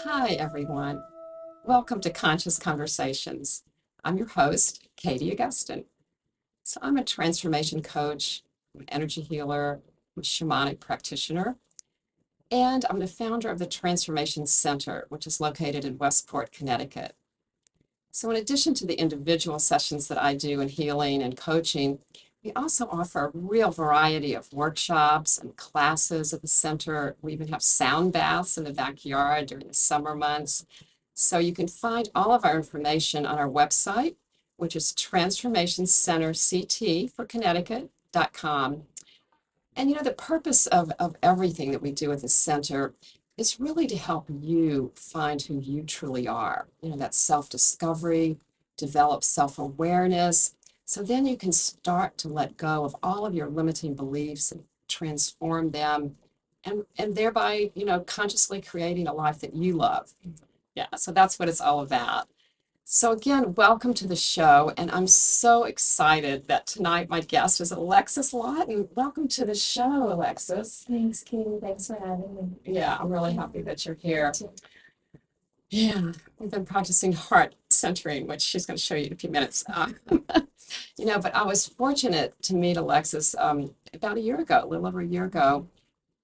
Hi, everyone. Welcome to Conscious Conversations. I'm your host, Katie Augustyn. So, I'm a transformation coach, I'm an energy healer, I'm a shamanic practitioner, and I'm the founder of the Transformation Center, which is located in Westport, Connecticut. So, in addition to the individual sessions that I do in healing and coaching, we also offer a real variety of workshops and classes at the center. We even have sound baths in the backyard during the summer months. So you can find all of our information on our website, which is transformationcenterct for Connecticut.com. And the purpose of everything that we do at the center is really to help you find who you truly are. That self-discovery, develop self-awareness. So then you can start to let go of all of your limiting beliefs and transform them and thereby, consciously creating a life that you love. Yeah, so that's what it's all about. So again, welcome to the show, and I'm so excited that tonight my guest is Alexis Lawton. Welcome to the show, Alexis. Thanks, Katie. Thanks for having me. Yeah, I'm really happy that you're here. Yeah, we've been practicing heart centering, which she's going to show you in a few minutes. But I was fortunate to meet Alexis about a year ago, a little over a year ago,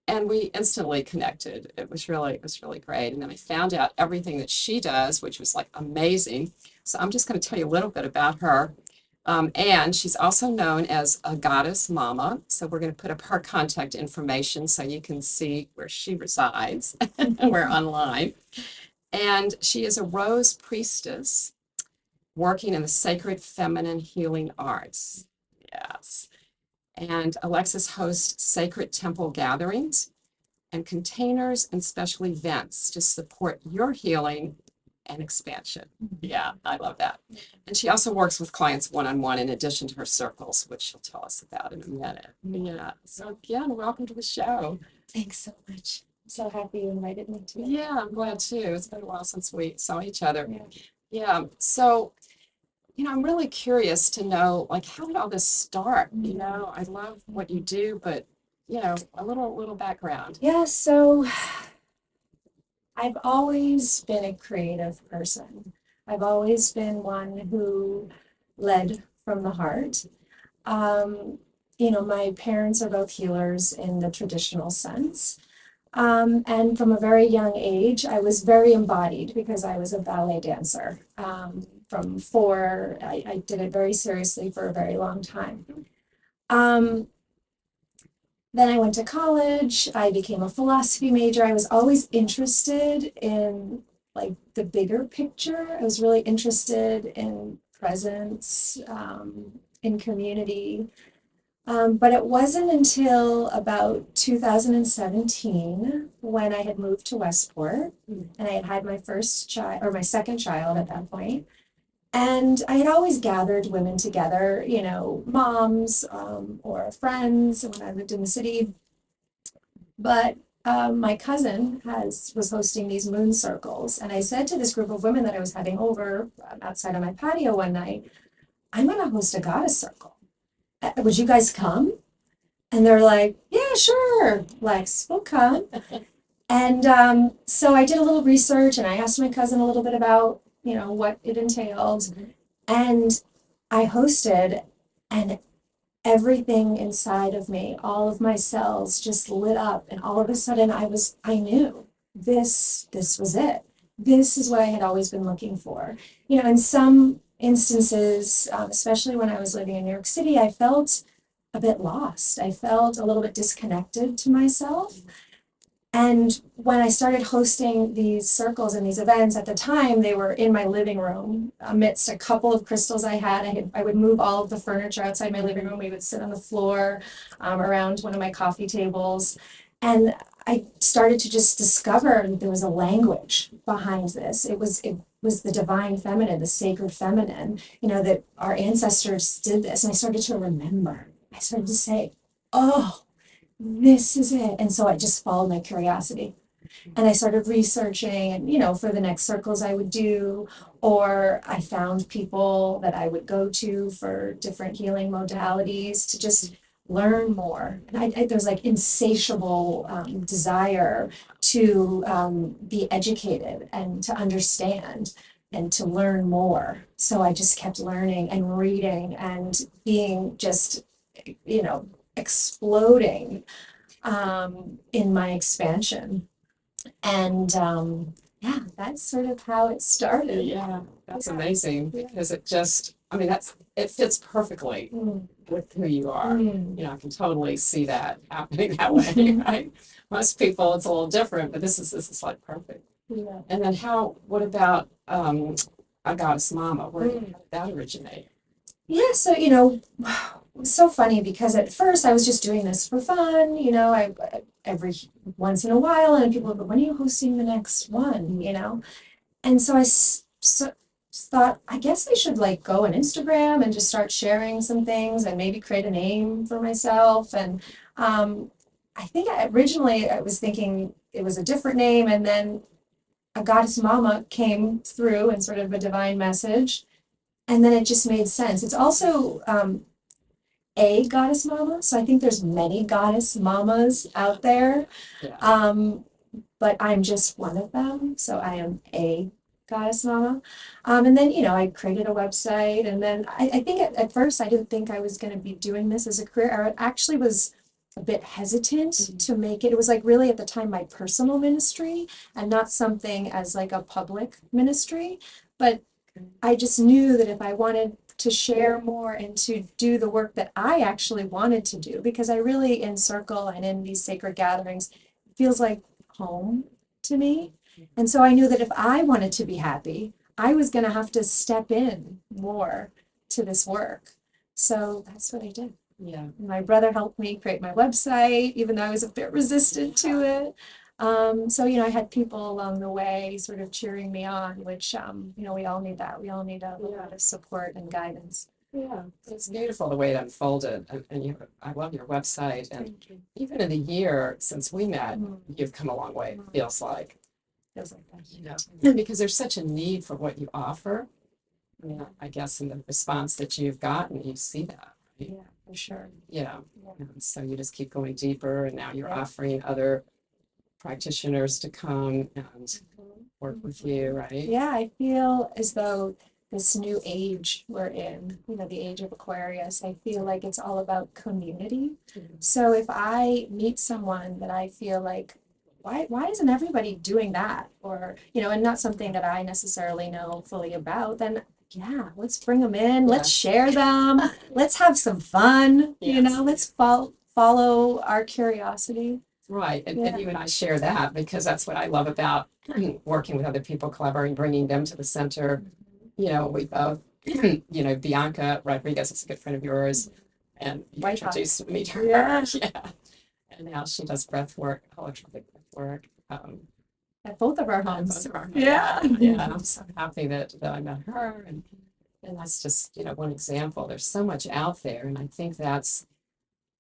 and we instantly connected. It was really great. And then I found out everything that she does, which was like amazing. So I'm just going to tell you a little bit about her. And she's also known as a goddess mama. So we're going to put up her contact information so you can see where she resides. We're online. And she is a rose priestess working in the sacred feminine healing arts. Yes. And Alexis hosts sacred temple gatherings and containers and special events to support your healing and expansion. Yeah, I love that. And she also works with clients one-on-one in addition to her circles, which she'll tell us about in a minute. Yeah. So again, welcome to the show. Thanks so much. I'm so happy you invited me today. Yeah, I'm glad too. It's been a while since we saw each other. Yeah. Yeah. So, I'm really curious to know, like, how did all this start? I love what you do, but, a little background. Yeah, so I've always been a creative person. I've always been one who led from the heart. My parents are both healers in the traditional sense. And from a very young age, I was very embodied because I was a ballet dancer. From four, I did it very seriously for a very long time. Then I went to college. I became a philosophy major. I was always interested in like the bigger picture. I was really interested in presence, in community. But it wasn't until about 2017 when I had moved to Westport and I had had my first child or my second child at that point. And I had always gathered women together, moms or friends when I lived in the city. But my cousin was hosting these moon circles. And I said to this group of women that I was having over outside on my patio one night, I'm going to host a goddess circle. Would you guys come? And they're like, yeah, sure, Lex, we'll come. And so I did a little research and I asked my cousin a little bit about, what it entailed. And I hosted, and everything inside of me, all of my cells just lit up. And all of a sudden I knew this was it. This is what I had always been looking for. In some instances, especially when I was living in New York City, I felt a bit lost. I felt a little bit disconnected to myself. And when I started hosting these circles and these events, at the time, they were in my living room amidst a couple of crystals I had. I would move all of the furniture outside my living room. We would sit on the floor around one of my coffee tables. And I started to just discover that there was a language behind this. It was the divine feminine, the sacred feminine, that our ancestors did this. And I started to remember. I started to say, oh, this is it. And so I just followed my curiosity. And I started researching and, for the next circles I would do, or I found people that I would go to for different healing modalities to just learn more. And there's like insatiable desire to be educated and to understand and to learn more. So I just kept learning and reading and being just, you know, exploding in my expansion. And yeah, that's sort of how it started. Yeah, that's Yeah. amazing because it just, I mean, it fits perfectly Mm. with who you are. Mm. You know, I can totally see that happening that way, right? Most people, it's a little different, but this is like perfect. Yeah. And then what about I Goddess Mama? Where did that originate? Yeah, so you know, it was so funny because at first I was just doing this for fun, you know, I every once in a while, and people would go, when are you hosting the next one, you know? And so thought, I guess I should like go on Instagram and just start sharing some things and maybe create a name for myself. And I think originally I was thinking it was a different name, and then a goddess mama came through and sort of a divine message. And then it just made sense. It's also a goddess mama. So I think there's many goddess mamas out there. Yeah. But I'm just one of them. So I am a goddess mama. And then, you know, I created a website. And then I think at first I didn't think I was going to be doing this as a career. I actually was a bit hesitant to make it. It was like really at the time my personal ministry and not something as like a public ministry. But I just knew that if I wanted to share more and to do the work that I actually wanted to do, because I really, in circle and in these sacred gatherings, it feels like home to me. And so I knew that if I wanted to be happy, I was going to have to step in more to this work. So that's what I did. Yeah. My brother helped me create my website, even though I was a bit resistant to it. So, you know, I had people along the way sort of cheering me on, which, you know, we all need that. We all need a lot of support and guidance. Yeah, it's beautiful the way it unfolded, and I love your website, and Thank you. even in the year since we met, Mm. you've come a long way. It feels like, Feels like that. you know, because there's such a need for what you offer. I mean, I guess in the response that you've gotten, you see that, right? Yeah, for sure. Yeah. Yeah. And so you just keep going deeper, and now you're Yeah. offering other practitioners to come and work with you, right? Yeah, I feel as though this new age we're in, you know, the age of Aquarius, I feel like it's all about community. So if I meet someone that I feel like, why isn't everybody doing that? Or, you know, and not something that I necessarily know fully about, then yeah, let's bring them in, let's share them, let's have some fun, you know, let's follow our curiosity. Right, and Yeah. you and I share that because that's what I love about working with other people, collaborating, bringing them to the center. You know, we both, you know, Bianca Rodriguez is a good friend of yours, and you White Hot. introduced me to her. Yeah. Yeah, and now she does breath work, holotropic breath work. At both of our Both homes. of our- Yeah. yeah, I'm so happy that I met her, and that's just, you know, one example. There's so much out there, and I think that's,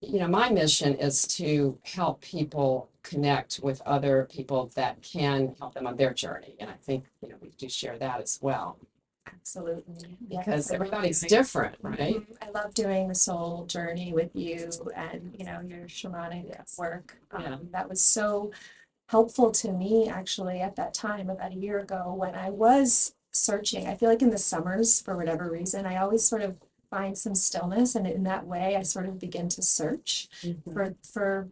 you know, my mission is to help people connect with other people that can help them on their journey. And I think, you know, we do share that as well Absolutely. because Yes. everybody's different, right? I love doing the soul journey with you and, you know, your shamanic work. Yeah. That was so helpful to me actually at that time, about a year ago, when I was searching. I feel like in the summers, for whatever reason, I always sort of find some stillness, and in that way I sort of begin to search for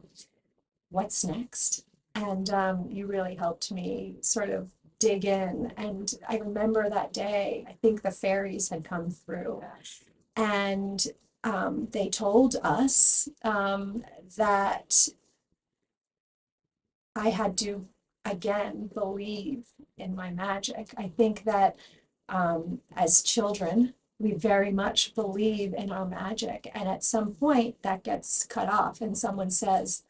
what's next. And you really helped me sort of dig in. And I remember that day, I think the fairies had come through, and they told us that I had to again believe in my magic. I think that as children, we very much believe in our magic, and at some point that gets cut off, and someone says,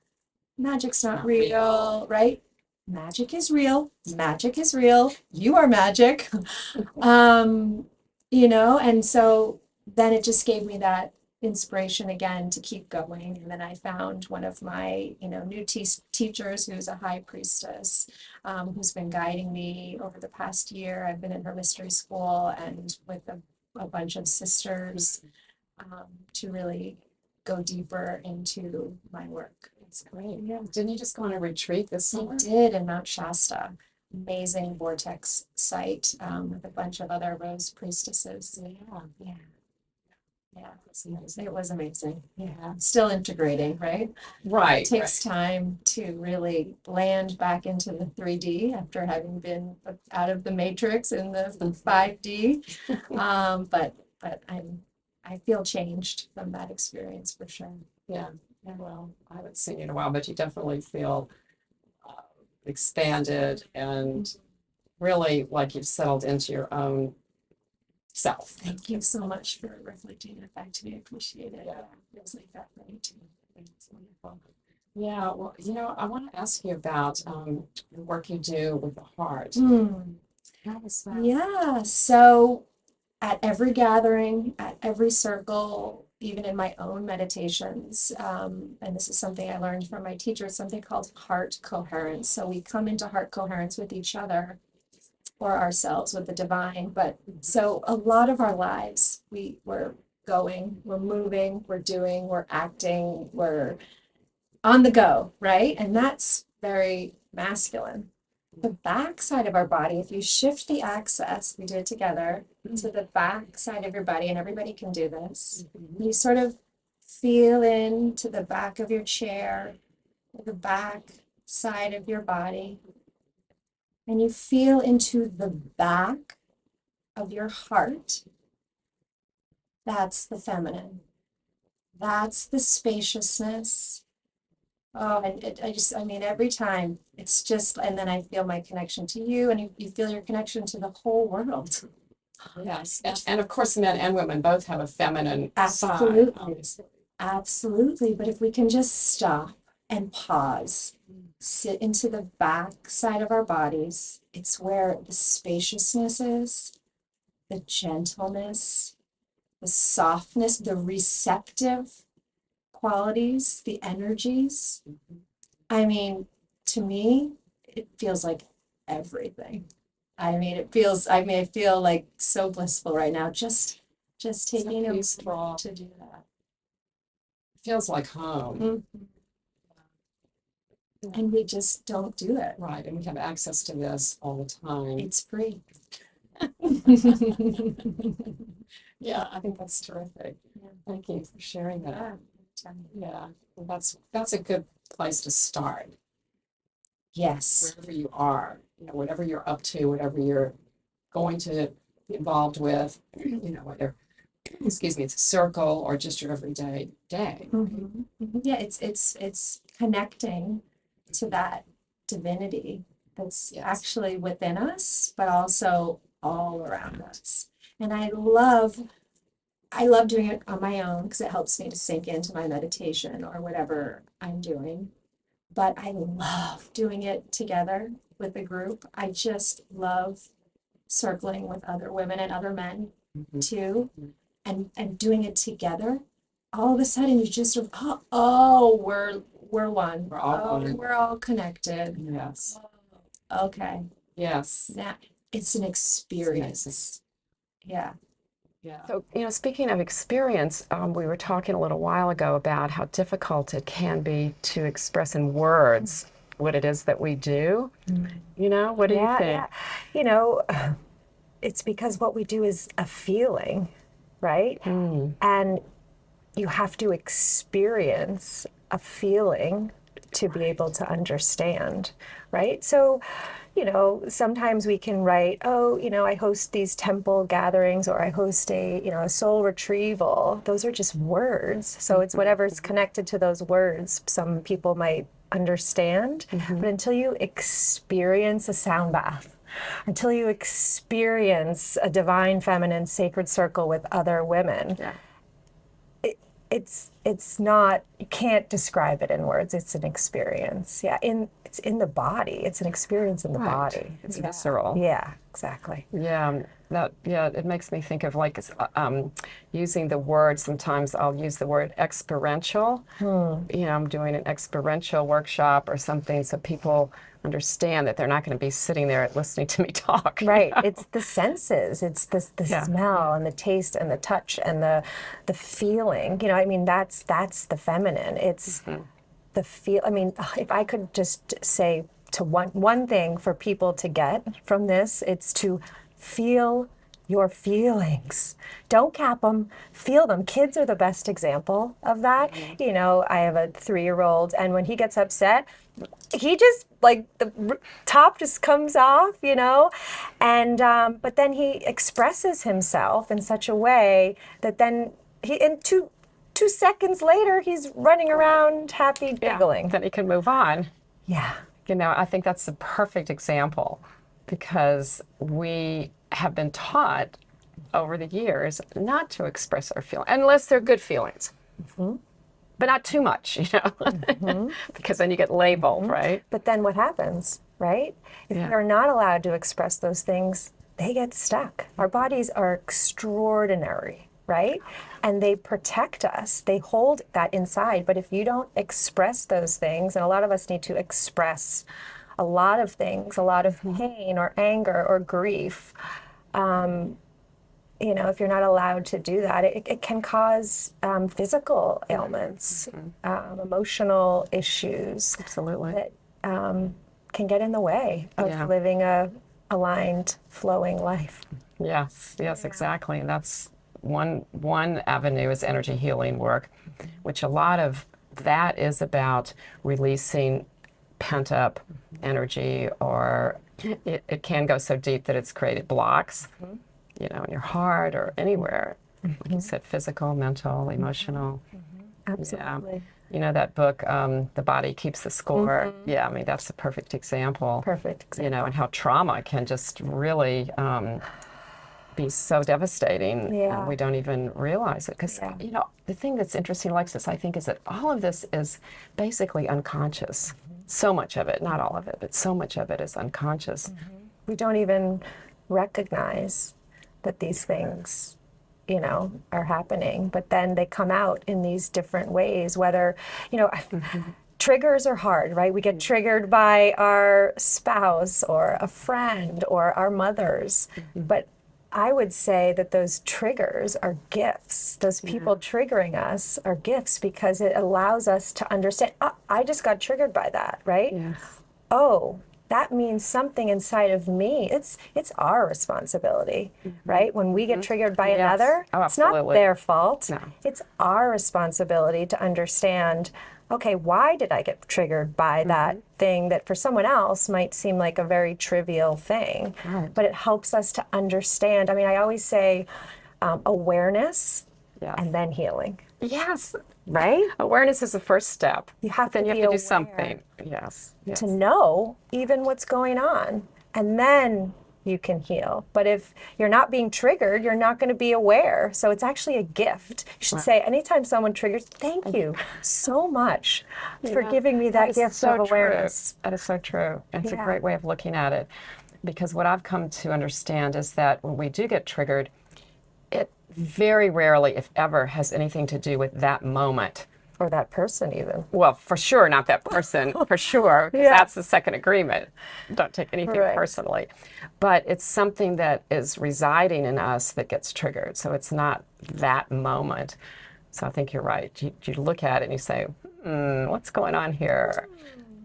magic's not real, right? Magic is real. Magic is real. You are magic. You know, and so then it just gave me that inspiration again to keep going. And then I found one of my, you know, new teachers who's a high priestess, who's been guiding me over the past year. I've been in her mystery school and with a bunch of sisters to really go deeper into my work. That's great. Yeah. Didn't you just go on a retreat this I summer? did in Mount Shasta, amazing vortex site with a bunch of other rose priestesses. Yeah. Yeah, yeah, That's amazing. it was amazing. Yeah. Still integrating, right? Right. It takes time to really land back into the 3D after having been out of the matrix in the 5D. But I feel changed from that experience for sure. Yeah. Yeah. Well, I haven't seen you in a while, but you definitely feel uh, expanded and really like you've settled into your own self. Thank you so much for reflecting that back to me. I appreciate it. Yeah. It was like that for me too. It's wonderful. Yeah, well, I want to ask you about the work you do with the heart. How is that? Yeah, so at every gathering, at every circle, even in my own meditations, and this is something I learned from my teacher, something called heart coherence. So we come into heart coherence with each other or ourselves with the divine. But so a lot of our lives, we're going, we're moving, we're doing, we're acting, we're on the go, right? And that's very masculine. The back side of our body, if you shift the axis, we do it together, to the back side of your body, and everybody can do this. You sort of feel into the back of your chair, the back side of your body, and you feel into the back of your heart. That's the feminine. That's the spaciousness. Oh, and I mean, every time it's just, and then I feel my connection to you, and you feel your connection to the whole world. Yes, and of course, men and women both have a feminine side, Absolutely. obviously. Absolutely. But if we can just stop and pause, sit into the back side of our bodies, it's where the spaciousness is, the gentleness, the softness, the receptive qualities, the energies. I mean, to me, it feels like everything. I feel like so blissful right now, just taking a moment peaceful. to do that. Feels like home. And we just don't do it. Right, and we have access to this all the time. It's free. Yeah, I think that's terrific. Yeah. Thank you for sharing that. Yeah. Yeah, well, that's a good place to start. Yes. Wherever you are, whatever you're up to, whatever you're going to be involved with, whether, excuse me, it's a circle or just your everyday day. Mhm. Yeah, it's connecting to that divinity that's Yes. actually within us, but also all around us. And I love doing it on my own because it helps me to sink into my meditation or whatever I'm doing. But I love doing it together with a group. I just love circling with other women and other men Mhm. too, and doing it together. All of a sudden, you just sort of, oh, we're one. We're all one. We're all connected. Yes, Okay, yes, now it's an experience. Yeah. yeah. So, speaking of experience, we were talking a little while ago about how difficult it can be to express in words what it is that we do. What do you think? Yeah. It's because what we do is a feeling, right? And you have to experience a feeling to be able to understand, right? So, sometimes we can write, I host these temple gatherings, or I host a soul retrieval. Those are just words. So it's whatever's connected to those words. Some people might understand, but until you experience a sound bath, until you experience a divine feminine sacred circle with other women, it's not, you can't describe it in words. It's an experience. Yeah, it's in the body. It's an experience in the Right. body. It's visceral. Yeah, Exactly. Yeah, it makes me think of like using the word, sometimes I'll use the word experiential. You know, I'm doing an experiential workshop or something so people understand that they're not going to be sitting there listening to me talk. Right. It's the senses. It's the Yeah. smell and the taste and the touch and the feeling. You know, I mean, that's the feminine. It's the feel. I mean, if I could just say to one thing for people to get from this, it's to feel your feelings. Don't cap them, feel them. Kids are the best example of that. You know, I have a 3-year-old, and when he gets upset, he just like the top just comes off, you know, and but then he expresses himself in such a way that then he in two seconds later he's running around happy giggling. Then he can move on. Yeah. You know, I think that's a perfect example because we have been taught over the years not to express our feelings unless they're good feelings. But not too much, you know, because then you get labeled, right? But then what happens, right? If we're not allowed to express those things, they get stuck. Our bodies are extraordinary, right? And they protect us. They hold that inside. But if you don't express those things, and a lot of us need to express a lot of things, a lot of pain or anger or grief, you know, if you're not allowed to do that, it can cause physical ailments, emotional issues. Absolutely. That can get in the way of living a aligned, flowing life. Yes, exactly. And that's one avenue is energy healing work, which a lot of that is about releasing pent up energy, or it can go so deep that it's created blocks, you know, in your heart or anywhere. Like you said, physical, mental, emotional. Absolutely. Yeah. You know that book, The Body Keeps the Score? Yeah, I mean, that's a perfect example. Perfect example. You know, and how trauma can just really be so devastating. Yeah. And we don't even realize it. Because, you know, the thing that's interesting, Alexis, I think, is that all of this is basically unconscious. So much of it, not all of it, but so much of it is unconscious. We don't even recognize that these things, you know, are happening, but then they come out in these different ways, whether, you know, triggers are hard, right? We get triggered by our spouse or a friend or our mothers, but I would say that those triggers are gifts. Those people triggering us are gifts because it allows us to understand, oh, I just got triggered by that, right? Yes. Oh, that means something inside of me. It's our responsibility, right? When we get triggered by another, it's not absolutely. their fault. No. It's our responsibility to understand, okay, why did I get triggered by that thing that for someone else might seem like a very trivial thing? Right. But it helps us to understand. I mean, I always say awareness and then healing. Yes. Right? Awareness is the first step. You have Then to you be have to aware do something. Yes. to know even what's going on, and then you can heal. But if you're not being triggered, you're not going to be aware. So it's actually a gift. You should say, anytime someone triggers, thank you so much for giving me that is gift so of awareness. True. That is so true. It's a great way of looking at it. Because what I've come to understand is that when we do get triggered, it very rarely, if ever, has anything to do with that moment. Or that person even. Well, for sure, not that person, for sure, because that's the second agreement. Don't take anything personally. But it's something that is residing in us that gets triggered. So it's not that moment. So I think you're right. You look at it and you say, what's going on here?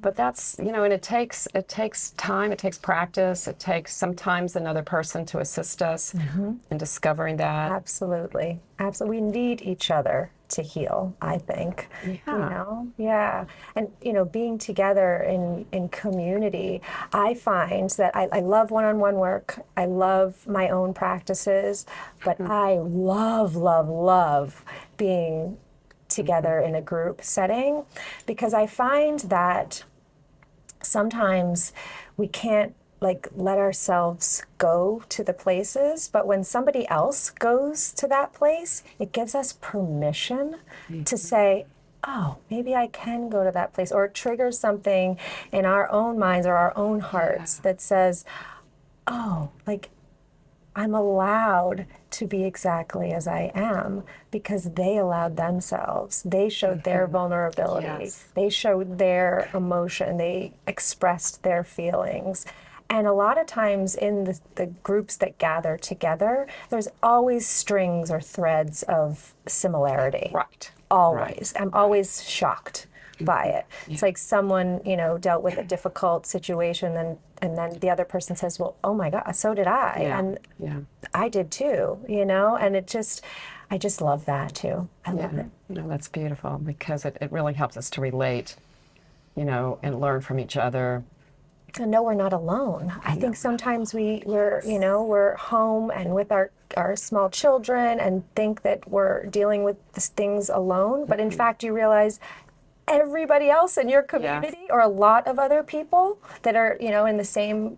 But that's, you know, and it takes time, it takes practice, it takes sometimes another person to assist us in discovering that. Absolutely. Absolutely. We need each other to heal, I think. You know? Yeah. And, you know, being together in community, I find that I love one-on-one work. I love my own practices, but I love being together in a group setting, because I find that sometimes we can't like let ourselves go to the places, but when somebody else goes to that place, it gives us permission to say, oh, maybe I can go to that place, or it triggers something in our own minds or our own hearts that says, oh, like I'm allowed to be exactly as I am because they allowed themselves. They showed their vulnerability. Yes. They showed their emotion. They expressed their feelings. And a lot of times in the groups that gather together, there's always strings or threads of similarity. Right. Always. I'm always shocked by it. It's like someone, dealt with a difficult situation and then the other person says, well, oh my God, so did I. Yeah. And Yeah. I did too, and I just love that too. I love it. No, that's beautiful because it really helps us to relate, and learn from each other. And know we're not alone. I think sometimes we're home and with our small children and think that we're dealing with these things alone. But in fact, you realize everybody else in your community or a lot of other people that are, in the same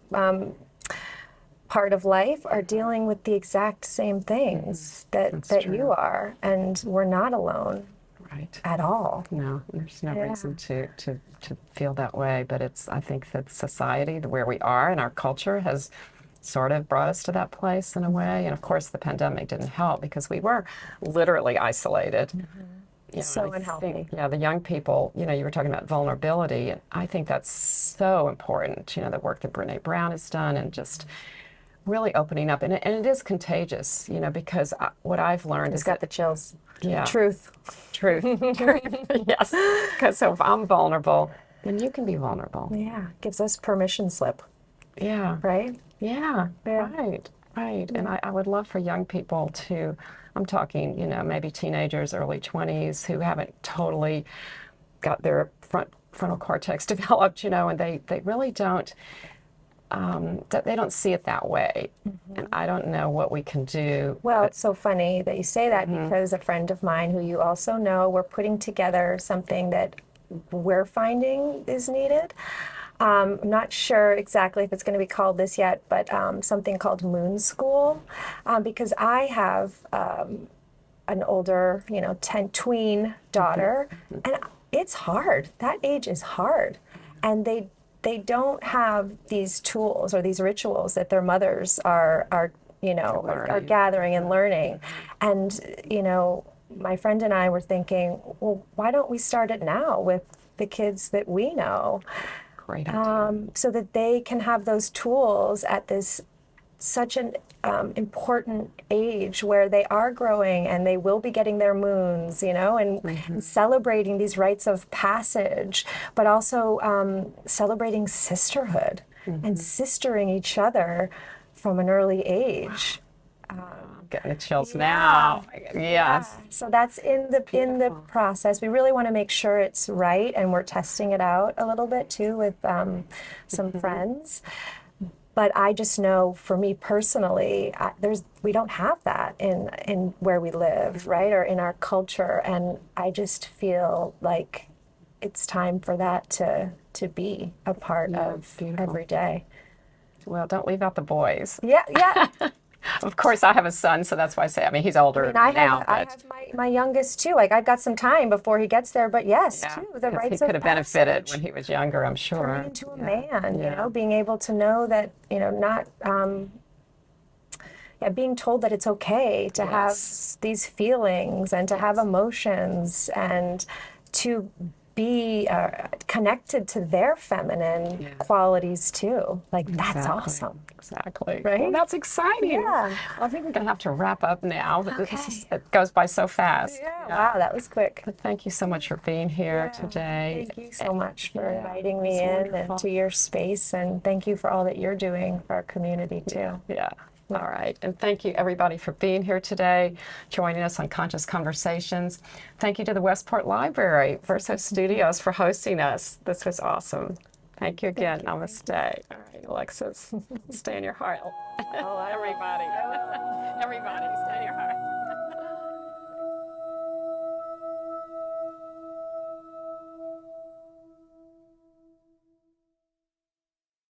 part of life are dealing with the exact same things that you are. And we're not alone Right. at all. No, there's no reason to feel that way. But I think that society, where we are and our culture has sort of brought us to that place in a way. And of course, the pandemic didn't help because we were literally isolated. So unhealthy. The young people, you were talking about vulnerability. And I think that's so important, the work that Brene Brown has done and just really opening up. And it is contagious, because what I've learned It's is got the chills. Yeah. Truth. Truth. Yes. Because if I'm vulnerable, then you can be vulnerable. Yeah. Gives us permission slip, Yeah. right? Yeah. Yeah. Right. Right. And I would love for young people to, I'm talking, maybe teenagers, early 20s who haven't totally got their frontal cortex developed, and they really don't, they don't see it that way. And I don't know what we can do. Well, it's so funny that you say that because a friend of mine who you also know, we're putting together something that we're finding is needed. I'm not sure exactly if it's going to be called this yet, but something called Moon School, because I have an older, tween daughter, and it's hard. That age is hard, and they don't have these tools or these rituals that their mothers are gathering and learning, and my friend and I were thinking, well, why don't we start it now with the kids that we know? Great idea. So that they can have those tools at this such an important age where they are growing and they will be getting their moons, and celebrating these rites of passage, but also celebrating sisterhood and sistering each other from an early age. Getting the chills now. Yes. So that's in the process. We really want to make sure it's right, and we're testing it out a little bit too with some friends. But I just know, for me personally, we don't have that in where we live, right, or in our culture, and I just feel like it's time for that to be a part of every day. Well, don't leave out the boys. Yeah. Of course, I have a son, so that's why I say. He's older I now. have my youngest too. Like, I've got some time before he gets there, but yes, too, the rites he of could have benefited passage. when he was younger, I'm sure. Turning into a man, being able to know that, not, being told that it's okay to have these feelings and to have emotions and to be connected to their feminine qualities too. Like, that's awesome. Exactly. Right? Well, that's exciting. Yeah. Well, I think we're going to have to wrap up now. It goes by so fast. Yeah. Wow, that was quick. But thank you so much for being here today. Thank you so much for inviting me in and to your space, and thank you for all that you're doing for our community too. Yeah. All right. And thank you, everybody, for being here today, joining us on Conscious Conversations. Thank you to the Westport Library, Verso Studios, for hosting us. This was awesome. Thank you again. Namaste. All right, Alexis, stay in your heart. Everybody. Everybody, stay